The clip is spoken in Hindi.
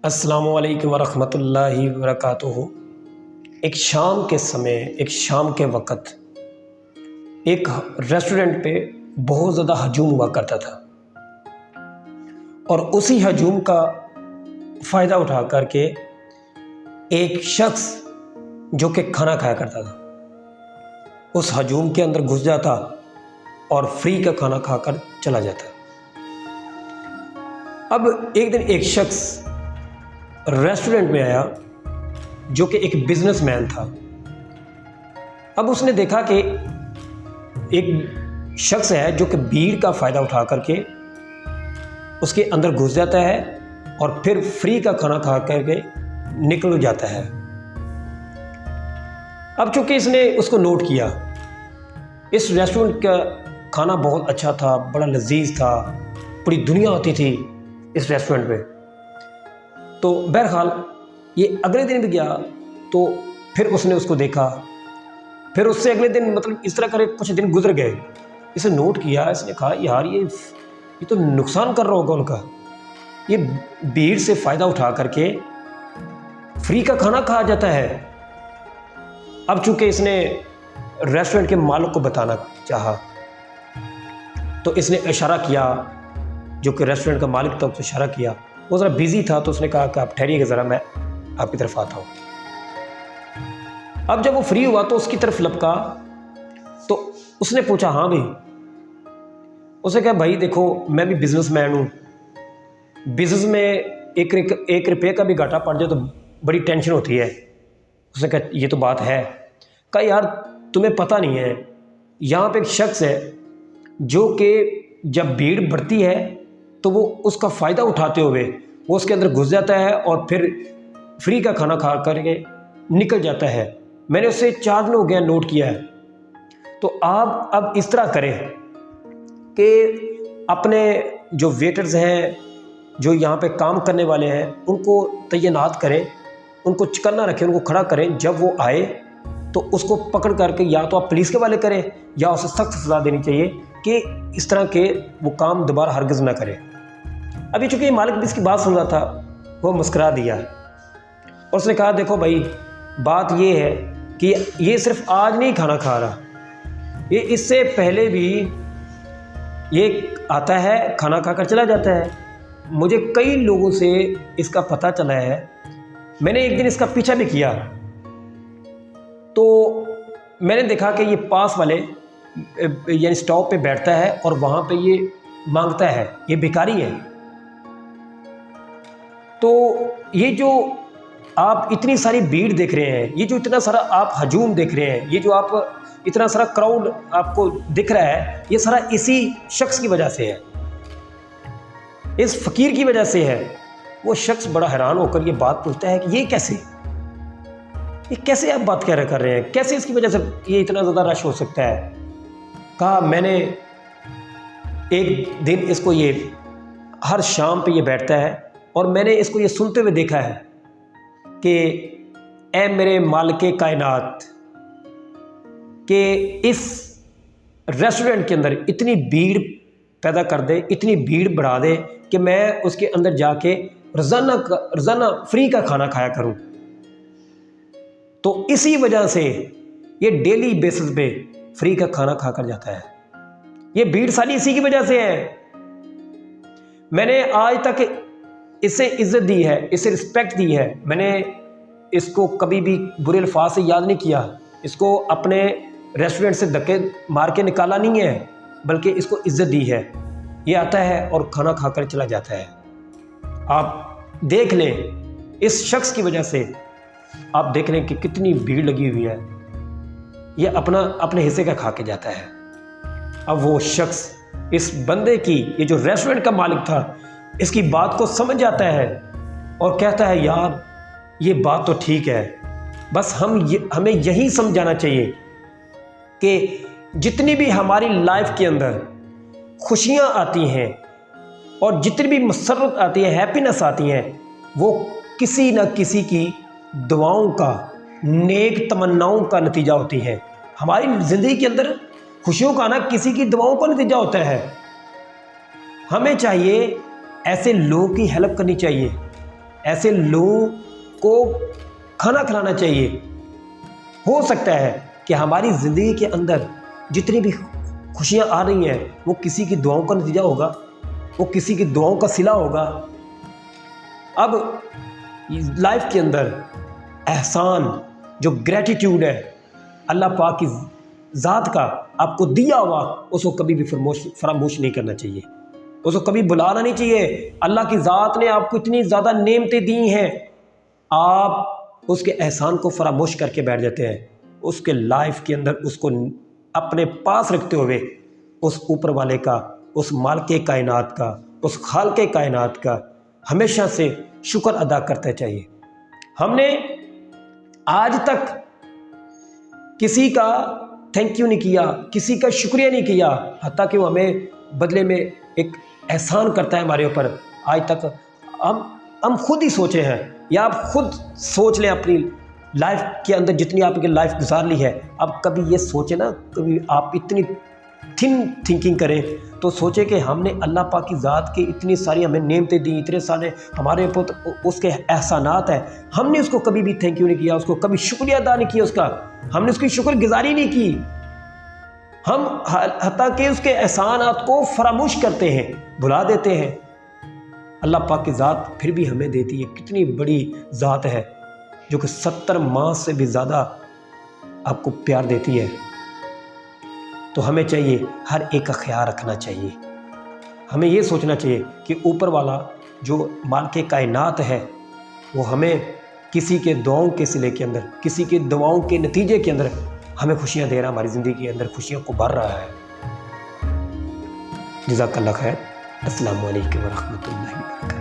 अस्सलामुअलैकुम वरहमतुल्लाहि वबरकातुहू। एक शाम के समय, एक शाम के वक़्त एक रेस्टोरेंट पे बहुत ज़्यादा हजूम हुआ करता था और उसी हजूम का फ़ायदा उठा करके एक शख्स जो कि खाना खाया करता था उस हजूम के अंदर घुस जाता और फ्री का खाना खाकर चला जाता। अब एक दिन एक शख्स रेस्टोरेंट में आया जो कि एक बिजनेसमैन था। अब उसने देखा कि एक शख्स है जो कि भीड़ का फ़ायदा उठा करके उसके अंदर घुस जाता है और फिर फ्री का खाना खा करके निकल जाता है। अब चूंकि इसने उसको नोट किया, इस रेस्टोरेंट का खाना बहुत अच्छा था, बड़ा लजीज था, पूरी दुनिया आती थी इस रेस्टोरेंट पे। तो बहरहाल ये अगले दिन भी गया तो फिर उसने उसको देखा, फिर उससे अगले दिन मतलब इस तरह करे कुछ दिन गुजर गए। इसे नोट किया, इसने कहा यार ये तो नुकसान कर रहा होगा उनका, ये भीड़ से फ़ायदा उठा करके फ्री का खाना खा जाता है। अब चूंकि इसने रेस्टोरेंट के मालिक को बताना चाहा तो इसने इशारा किया, जो कि रेस्टोरेंट का मालिक था उसने इशारा किया। वो ज़रा बिज़ी था तो उसने कहा कि आप ठहरिएगा ज़रा, मैं आपकी तरफ आता हूँ। अब जब वो फ्री हुआ तो उसकी तरफ लपका तो उसने पूछा हाँ भाई। उसने कहा भाई देखो मैं भी बिजनेसमैन हूँ, बिजनेस में एक रुपये का भी घाटा पड़ जाए तो बड़ी टेंशन होती है। उसने कहा ये तो बात है। कहा यार तुम्हें पता नहीं है, यहाँ पे एक शख्स है जो कि जब भीड़ बढ़ती है तो वो उसका फ़ायदा उठाते हुए वो उसके अंदर घुस जाता है और फिर फ्री का खाना खा करके निकल जाता है। मैंने उससे 4 दिन हो गया नोट किया है। तो आप अब इस तरह करें कि अपने जो वेटर्स हैं, जो यहाँ पे काम करने वाले हैं, उनको तैनात करें, उनको चौकन्ना रखें, उनको खड़ा करें। जब वो आए तो उसको पकड़ करके या तो आप पुलिस के वाले करें या उसे सख्त सज़ा देनी चाहिए कि इस तरह के वो काम दोबारा हरगिज़ ना करे। अभी चूँकि मालिक भी इसकी बात सुन रहा था, वो मुस्करा दिया और उसने कहा देखो भाई बात ये है कि ये सिर्फ आज नहीं खाना खा रहा, ये इससे पहले भी ये आता है, खाना खाकर चला जाता है। मुझे कई लोगों से इसका पता चला है, मैंने एक दिन इसका पीछा भी किया तो मैंने देखा कि ये पास वाले यानी स्टॉप पे बैठता है और वहाँ पे ये मांगता है, ये भिखारी है। तो ये जो आप इतनी सारी भीड़ देख रहे हैं, ये जो इतना सारा आप हजूम देख रहे हैं, ये जो आप इतना सारा क्राउड आपको दिख रहा है, ये सारा इसी शख्स की वजह से है, इस फ़कीर की वजह से है। वो शख्स बड़ा हैरान होकर ये बात पूछता है कि ये कैसे आप बात कर रहे हैं, कैसे इसकी वजह से ये इतना ज़्यादा रश हो सकता है। कहा मैंने एक दिन इसको, ये हर शाम पे ये बैठता है और मैंने इसको ये सुनते हुए देखा है कि ऐ मेरे मालिके कायनात, कि इस रेस्टोरेंट के अंदर इतनी भीड़ पैदा कर दे, इतनी भीड़ बढ़ा दे कि मैं उसके अंदर जाके रोज़ाना फ्री का खाना खाया करूं। तो इसी वजह से ये डेली बेसिस पे फ्री का खाना खाकर जाता है। ये भीड़ सारी इसी की वजह से है। मैंने आज तक इससे इज्जत दी है, इससे रिस्पेक्ट दी है। मैंने इसको कभी भी बुरे अल्फाज से याद नहीं किया, इसको अपने रेस्टोरेंट से धक्के मार के निकाला नहीं है, बल्कि इसको इज्जत दी है। ये आता है और खाना खाकर चला जाता है। आप देख लें इस शख्स की वजह से, आप देख लें कि कितनी भीड़ लगी हुई है। ये अपने हिस्से का खा के जाता है। अब वो शख्स इस बंदे की, ये जो रेस्टोरेंट का मालिक था, इसकी बात को समझ जाता है और कहता है यार ये बात तो ठीक है, बस हमें यही समझाना चाहिए कि जितनी भी हमारी लाइफ के अंदर खुशियाँ आती हैं और जितनी भी मसरत आती है, हैप्पीनेस आती हैं, वो किसी न किसी की दुआओं का, नेक तमन्नाओं का नतीजा होती है। हमारी ज़िंदगी के अंदर खुशियों का आना किसी की दुआओं का नतीजा होता है। हमें चाहिए ऐसे लोगों की हेल्प करनी चाहिए ऐसे लोगों को खाना खिलाना चाहिए। हो सकता है कि हमारी ज़िंदगी के अंदर जितनी भी खुशियाँ आ रही हैं वो किसी की दुआओं का नतीजा होगा, वो किसी की दुआओं का सिला होगा। अब लाइफ के अंदर एहसान, जो ग्रेटिट्यूड है अल्लाह पाक की ज़ात का आपको दिया हुआ, उसको कभी भी फरामोश नहीं करना चाहिए, उसको कभी बुलाना नहीं चाहिए। अल्लाह की ज़ात ने आपको इतनी ज़्यादा नेमतें दी हैं, आप उसके एहसान को फरामोश करके बैठ जाते हैं। उसके लाइफ के अंदर उसको अपने पास रखते हुए उस ऊपर वाले का, उस मालिक कायनात का, उस खालिक कायनात का हमेशा से शुक्र अदा करते चाहिए। हमने आज तक किसी का थैंक यू नहीं किया, किसी का शुक्रिया नहीं किया, हत्ता कि वो हमें बदले में एक एहसान करता है हमारे ऊपर। आज तक हम खुद ही सोचे हैं, या आप खुद सोच लें अपनी लाइफ के अंदर जितनी आपकी लाइफ गुजार ली है। अब कभी ये सोचे ना, कभी आप इतनी थिंकिंग करें तो सोचे कि हमने अल्लाह पाक की ज़ात की इतनी सारी हमें नेमतें दी, इतने सारे हमारे ऊपर उसके एहसानात हैं, हमने उसको कभी भी थैंक यू नहीं किया, उसको कभी शुक्रिया अदा नहीं किया, उसका हमने उसकी शुक्रगुजारी नहीं की। हम हत्ता कि उसके एहसानात को फरामोश करते हैं, भुला देते हैं। अल्लाह पाक की ज़ात फिर भी हमें देती है, कितनी बड़ी ज़ात है जो कि 70 माह से भी ज़्यादा आपको प्यार देती है। तो हमें चाहिए हर एक का ख्याल रखना चाहिए। हमें ये सोचना चाहिए कि ऊपर वाला जो मालिक कायनात है वो हमें किसी के दुआओं के सिले के अंदर, किसी के दुआओं के नतीजे के अंदर हमें खुशियाँ दे रहा है, हमारी ज़िंदगी के अंदर खुशियों को भर रहा है। जज़ाकल्लाह खैर। अस्सलामु अलैकुम व रहमतुल्लाहि व बरकातहू।